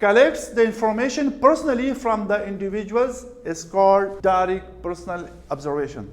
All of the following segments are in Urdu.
collects the information personally from the individuals is called direct personal observation।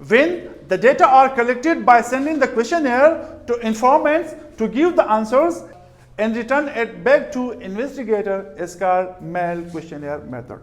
When the data are collected by sending the questionnaire to informants to give the answers and return it back to investigator is called mailed questionnaire method.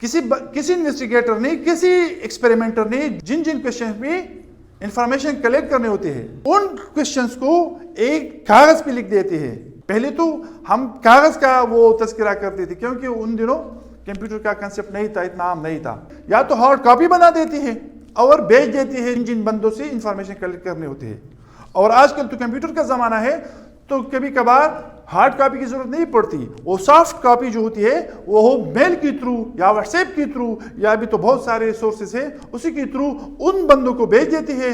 کسی انویسٹیگیٹر نے, کسی ایکسپیریمنٹر نے جن کویشچن پہ انفارمیشن کلیکٹ کرنے ہوتے ہیں ان کویشچنس کو ایک کاغذ پہ لکھ دیتے ہیں. پہلے تو ہم کاغذ کا وہ تذکرہ کرتے تھے کیونکہ ان دنوں کمپیوٹر کا کنسیپٹ نہیں تھا, اتنا عام نہیں تھا. یا تو ہارڈ کاپی بنا دیتی ہے اور بیچ دیتی ہے جن بندوں سے انفارمیشن کلیکٹ کرنے ہوتے ہیں. اور آج کل تو کمپیوٹر کا زمانہ ہے تو کبھی کبھار ہارڈ کاپی کی ضرورت نہیں پڑتی. وہ سافٹ کاپی جو ہوتی ہے وہ ہو میل کے تھرو یا واٹس ایپ کے تھرو یا بھی تو بہت سارے سورسز ہیں اسی کے تھرو ان بندوں کو بھیج دیتی ہے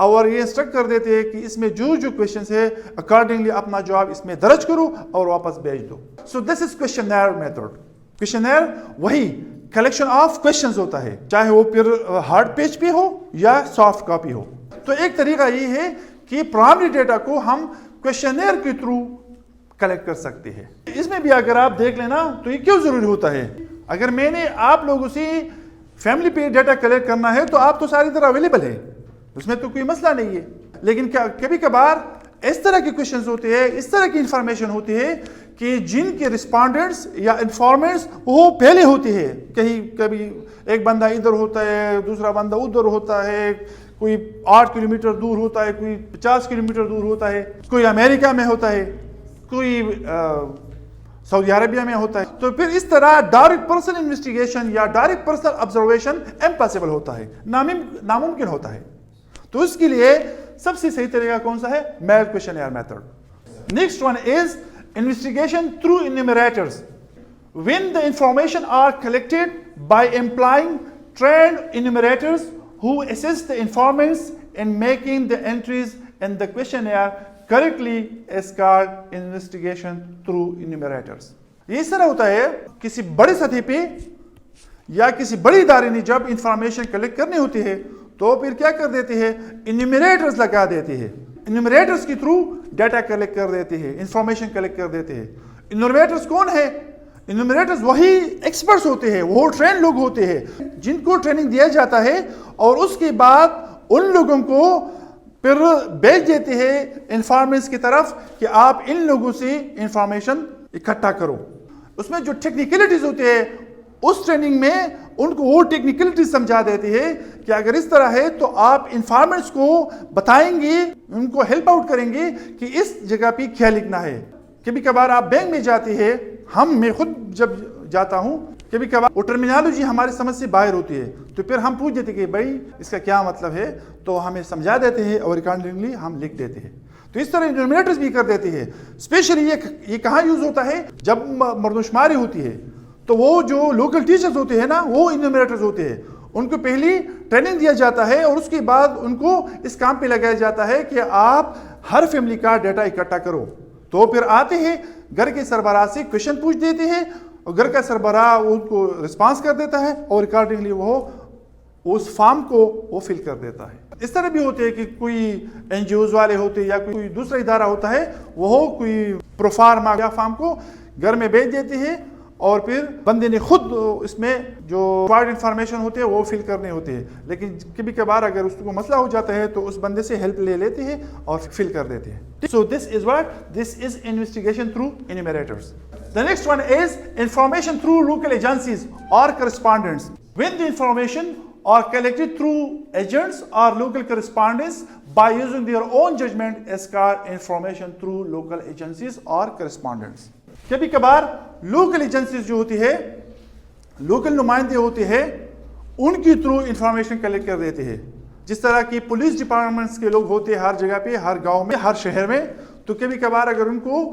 اور یہ انسٹرکٹ کر دیتے ہیں کہ اس میں جو کویشچنس ہے اکارڈنگلی اپنا جواب اس میں درج کرو اور واپس بھیج دو. سو دس از کویشچنئر میتھڈ. کویشچنئر وہی کلیکشن آف کویشچنز ہوتا ہے, چاہے وہ پھر ہارڈ پیج پہ ہو یا سافٹ کاپی ہو. تو ایک طریقہ یہ ہے کہ پرائمری ڈیٹا کو ہم کویشچنئر کے تھرو کلیکٹ کر سکتے ہیں. اس میں بھی اگر آپ دیکھ لینا تو یہ کیوں ضروری ہوتا ہے. اگر میں نے آپ لوگوں سے فیملی پہ ڈیٹا کلیکٹ کرنا ہے تو آپ تو ساری طرح اویلیبل ہے, اس میں تو کوئی مسئلہ نہیں ہے. لیکن کبھی کبھار اس طرح کے کویشچنز ہوتے ہیں, اس طرح کی انفارمیشن ہوتی ہے کہ جن کے رسپونڈنٹس یا انفارمنٹس وہ پہلے ہوتے ہیں. کبھی ایک بندہ ادھر ہوتا ہے, دوسرا بندہ ادھر ہوتا ہے, کوئی 8 کلومیٹر دور ہوتا ہے, کوئی 50 کلومیٹر دور ہوتا ہے, کوئی امریکہ میں ہوتا ہے, کوئی سعودی عربیہ میں ہوتا ہے. تو پھر اس طرح ڈائریکٹ پرسنل انویسٹیگیشن یا ڈائریکٹ پرسنل آبزرویشن امپاسبل ہوتا ہے, ناممکن ہوتا ہے. تو اس کے لیے سب سے صحیح طریقہ کون سا ہے؟ Mail questionnaire method. Next one is investigation through enumerators. When the information are collected by employing trained enumerators who assist the informants in making the entries in the questionnaire correctly is called investigation through enumerators. یہ اس طرح ہوتا ہے کسی بڑی سطح پہ یا کسی بڑی ادارے نے جب انفارمیشن کلیکٹ کرنی ہوتی ہے تو پھر کیا کر دیتے ہیں, انیومریٹرز لگا دیتے ہیں. انیومریٹرز کے تھرو ڈیٹا کلیکٹ کر دیتے ہیں, انفارمیشن کلیکٹ کر دیتے ہیں. انیومریٹرز کون ہے؟ انیومریٹرز وہی ایکسپرٹس ہوتے ہیں, وہ ٹرین لوگ ہوتے ہیں جن کو ٹریننگ دیا جاتا ہے اور اس کے بعد ان لوگوں کو پھر بھیج دیتے ہیں انفارمنٹس کی طرف کہ آپ ان لوگوں سے انفارمیشن اکٹھا کرو. اس میں جو ٹیکنیکلٹیز ہوتے ہیں اس ٹریننگ میں ان کو وہ ٹیکنیکلٹیز سمجھا دیتے ہیں کہ اگر اس طرح ہے تو آپ انفارمنٹس کو بتائیں گے, ان کو ہیلپ آؤٹ کریں گے کہ اس جگہ پہ کیا لکھنا ہے. کبھی کبھار آپ بینک میں جاتے ہیں, میں خود جب جاتا ہوں کبھی کبھار وہ ٹرمینالوجی ہماری سمجھ سے باہر ہوتی ہے تو پھر ہم پوچھ دیتے کہ بھائی اس کا کیا مطلب ہے, تو ہمیں سمجھا دیتے ہیں اور اکارڈنگلی ہم لکھ دیتے ہیں. تو اس طرح انیومریٹرز بھی کر دیتے ہیں. اسپیشلی یہ کہاں یوز ہوتا ہے جب مردم شماری ہوتی ہے تو وہ جو لوکل ٹیچرز ہوتے ہیں نا وہ انیومریٹرز ہوتے ہیں. ان کو پہلی ٹریننگ دیا جاتا ہے اور اس کے بعد ان کو اس کام پہ لگایا جاتا ہے کہ آپ ہر فیملی کا ڈیٹا اکٹھا کرو. تو پھر آتے ہیں گھر کے سربراہ سے کویشچن پوچھ دیتے ہیں اور گھر کا سربراہ ان کو رسپانس کر دیتا ہے اور اکارڈنگلی وہ اس فارم کو وہ فل کر دیتا ہے. اس طرح بھی ہوتے ہیں کہ کوئی این جی اوز والے ہوتے یا کوئی دوسرا ادارہ ہوتا ہے وہ کوئی پروفارما یا فارم کو گھر میں بھیج دیتے ہیں اور پھر بندے نے خود اس میں جو ریکوائرڈ انفارمیشن ہوتے ہیں وہ فل کرنے ہوتے ہیں. لیکن کبھی کبھار اگر اس کو مسئلہ ہو جاتا ہے تو اس بندے سے ہیلپ لے لیتے ہیں اور فل کر دیتے ہیں. So this is investigation through enumerators. The next one is information through local agencies or correspondents. When the information are collected through agents or local correspondents by using their own judgment is called information through local agencies or correspondents. کبھی کبھار لوکل ایجنسیز جو ہوتی ہے, لوکل نمائندے ہوتے ہیں, ان کی تھرو انفارمیشن کلیکٹ کر دیتے ہیں. جس طرح کی پولیس ڈپارٹمنٹس کے لوگ ہوتے ہیں ہر جگہ پہ, ہر گاؤں میں, ہر شہر میں, تو کبھی کبھار اگر ان کو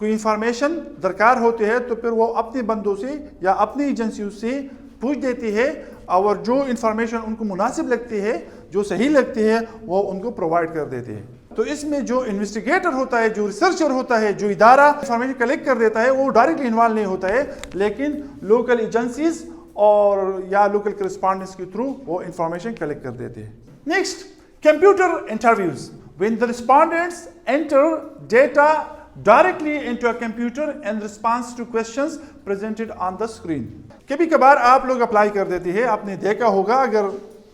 کوئی انفارمیشن درکار ہوتے ہے تو پھر وہ اپنے بندوں سے یا اپنی ایجنسیوں سے پوچھ دیتی ہے اور جو انفارمیشن ان کو مناسب لگتی ہے, جو صحیح لگتی ہے, وہ ان کو پرووائڈ کر دیتے ہیں. تو اس میں جو انویسٹیگیٹر ہوتا ہے, جو ریسرچر ہوتا ہے, جو ادارہ انفارمیشن کلیکٹ کر دیتا ہے وہ ڈائریکٹلی انوالو نہیں ہوتا ہے, لیکن لوکل ایجنسیز اور یا لوکل کرسپونڈنٹس کے تھرو وہ انفارمیشن کلیکٹ کر دیتے ہیں. Next, computer interviews. When the respondents enter data directly into a computer in response to questions presented on the screen. کبھی کبھار آپ لوگ اپلائی کر دیتے ہیں, آپ نے دیکھا ہوگا, اگر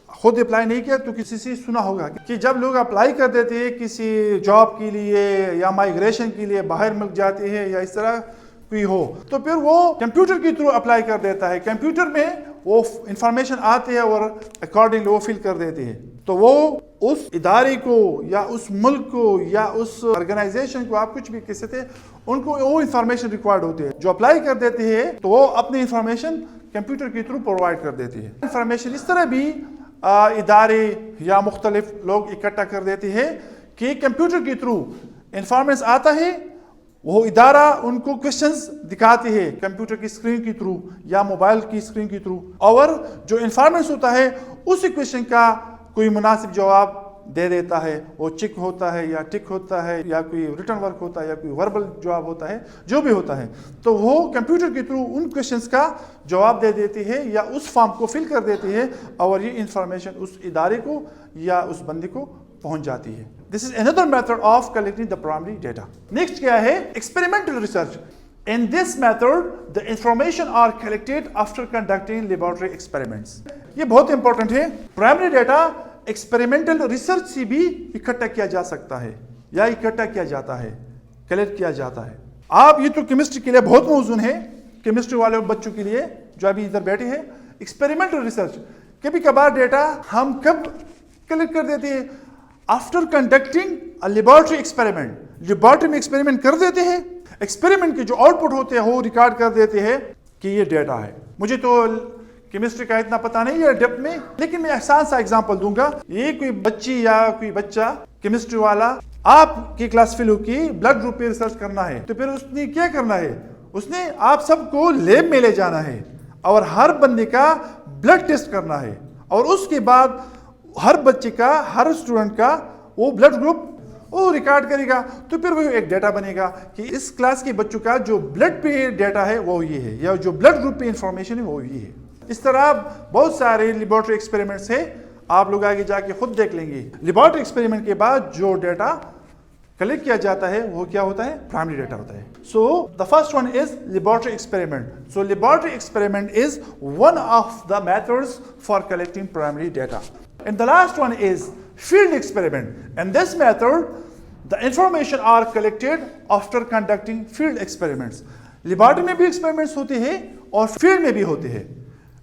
خود اپلائی نہیں کیا تو کسی سے سنا ہوگا کہ جب لوگ اپلائی کر دیتے ہیں کسی جاب کے لیے یا مائیگریشن کے لیے باہر ملک جاتے ہیں یا اس طرح کوئی ہو تو پھر وہ کمپیوٹر کے تھرو اپلائی کر دیتا ہے. کمپیوٹر میں وہ انفارمیشن آتی ہے اور اکارڈنگلی وہ فل کر دیتی ہے. تو وہ اس ادارے کو یا اس ملک کو یا اس آرگنائزیشن کو آپ کچھ بھی کہہ سکتے ان کو وہ انفارمیشن ریکوائرڈ ہوتی ہے جو اپلائی کر دیتی ہے تو وہ اپنی انفارمیشن کمپیوٹر کے تھرو پرووائڈ کر دیتی ہے. انفارمیشن اس طرح بھی ادارے یا مختلف لوگ اکٹھا کر دیتے ہیں کہ کمپیوٹر کے تھرو انفارمیشن آتا ہے, وہ ادارہ ان کو کوشچنز دکھاتی ہے کمپیوٹر کی اسکرین کے تھرو یا موبائل کی اسکرین کے تھرو, اور جو انفارمیشن ہوتا ہے اسی کوشچن کا کوئی مناسب جواب دے دیتا ہے. وہ چیک ہوتا ہے یا ٹک ہوتا ہے یا کوئی ریٹن ورک ہوتا ہے یا کوئی وربل جواب ہوتا ہے, جو بھی ہوتا ہے تو وہ کمپیوٹر کے تھرو ان کوشچنز کا جواب دے دیتی ہے یا اس فارم کو فل کر دیتی ہے, اور یہ انفارمیشن اس ادارے کو یا اس بندے کو پہنچ جاتی ہے. This is another method of collecting the primary data. Next کیا ہے experimental research. In this method, the information are collected after conducting laboratory experiments. یہ بہت امپورٹنٹ ہے. Primary data ایکسپیریمنٹل ریسرچ سے بھی اکٹھا کیا جا سکتا ہے یا اکٹھا کیا جاتا ہے, کلیکٹ کیا جاتا ہے. آپ یہ تو کیمسٹری کے لیے بہت موزون ہے, کیمسٹری والے بچوں کے لیے جو ابھی ادھر بیٹھے ہیں. ایکسپیریمنٹل ریسرچ کبھی کبھار ڈیٹا ہم کب کلیکٹ کر دیتے ہیں, after conducting laboratory experiment. Laboratory میں ایکسپیریمنٹ کر دیتے ہیں, ایکسپیریمنٹ کے جو آؤٹ پٹ ہوتے ہیں وہ ریکارڈ کر دیتے ہیں کہ یہ ڈیٹا ہے. مجھے تو کیمسٹری کا اتنا پتہ نہیں ہے ڈیپتھ میں, لیکن میں آسان سا ایگزامپل دوں گا. یہ کوئی بچی یا کوئی بچہ کیمسٹری والا آپ کی کلاس فیلو کی بلڈ گروپ پہ ریسرچ کرنا ہے, تو پھر اس نے کیا کرنا ہے, اس نے آپ سب کو لیب میں لے جانا ہے اور ہر بندے کا بلڈ ٹیسٹ کرنا ہے, اور اس کے بعد ہر بچے کا, ہر اسٹوڈنٹ کا وہ بلڈ گروپ وہ ریکارڈ کرے گا. تو پھر وہ ایک ڈیٹا بنے گا کہ اس کلاس کے بچوں کا جو بلڈ پہ ڈیٹا ہے وہ یہ ہے, یا جو بلڈ گروپ پہ انفارمیشن ہے وہ یہ ہے. اس طرح بہت سارے لیبارٹری ایکسپیریمنٹس ہیں, آپ لوگ آگے جا کے خود دیکھ لیں گے. لیبارٹری ایکسپیریمنٹ کے بعد جو ڈیٹا کلیکٹ کیا جاتا ہے وہ کیا ہوتا ہے, پرائمری ڈیٹا ہوتا ہے. سو the first one is laboratory experiment. So laboratory experiment is one of the methods for collecting primary data. And the last one is field experiment. In this method, the information are collected after conducting field experiments. Laboratory میں بھی ایکسپیریمنٹس ہوتے ہیں اور فیلڈ میں بھی ہوتے ہیں.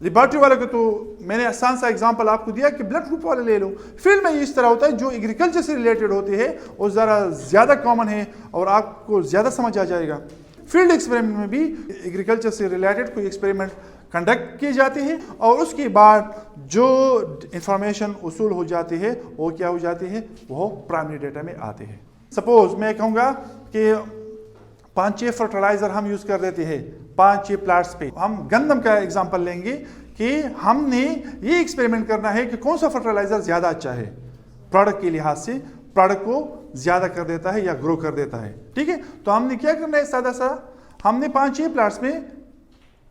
لیبارٹری والے کو تو میں نے آسان سا ایگزامپل آپ کو دیا کہ بلڈ گروپ والے لے لو. فیلڈ میں اس طرح ہوتا ہے جو ایگریکلچر سے ریلیٹڈ ہوتے ہیں وہ ذرا زیادہ کامن ہے اور آپ کو زیادہ سمجھ آ جائے گا. فیلڈ ایکسپیریمنٹ میں بھی ایگریکلچر سے ریلیٹڈ کوئی ایکسپیریمنٹ کنڈکٹ کیے جاتے ہیں اور اس کے بعد جو انفارمیشن اصول ہو جاتی ہے وہ کیا ہو جاتی ہے, وہ پرائمری ڈیٹا میں آتے ہیں. سپوز میں کہوں گا کہ 5-6 فرٹیلائزر ہم یوز کر دیتے ہیں 5-6 پلاٹس پہ. ہم گندم کا ایگزامپل لیں گے کہ ہم نے یہ ایکسپیریمنٹ کرنا ہے کہ کون سا فرٹیلائزر زیادہ اچھا ہے, پروڈکٹ کے لحاظ سے پروڈکٹ کو زیادہ کر دیتا ہے یا گرو کر دیتا ہے. ٹھیک ہے, تو ہم نے کیا کرنا ہے, سادہ سا ہم نے 5-6 پلاٹس میں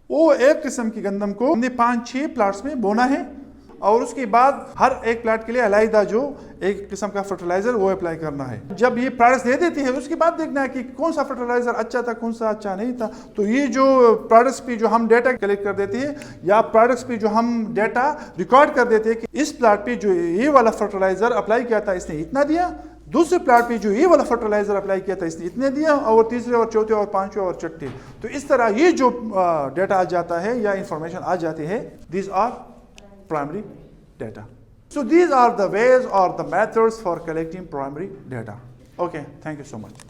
وہ ایک قسم کی گندم کو ہم نے 5-6 پلاٹس میں بونا ہے, اور اس کے بعد ہر ایک پلاٹ کے لیے علیحدہ جو ایک قسم کا فرٹیلائزر وہ اپلائی کرنا ہے. جب یہ پروڈکٹس دے دیتی ہے اس کے بعد دیکھنا ہے کہ کون سا فرٹیلائزر اچھا تھا, کون سا اچھا نہیں تھا. تو یہ جو پروڈکٹس پہ جو ہم ڈیٹا کلیکٹ کر دیتے ہیں یا پروڈکٹس پہ جو ہم ڈیٹا ریکارڈ کر دیتے ہیں کہ اس پلاٹ پہ جو یہ والا فرٹیلائزر اپلائی کیا تھا اس نے اتنا دیا, دوسرے پلاٹ پہ جو یہ والا فرٹیلائزر اپلائی کیا تھا اس نے اتنے دیا, اور تیسرے اور چوتھے اور پانچویں اور چھٹے. تو اس طرح یہ جو ڈیٹا آ جاتا ہے یا انفارمیشن آ جاتی ہے, these are primary data. So these are the ways or the methods for collecting primary data. Okay, thank you so much.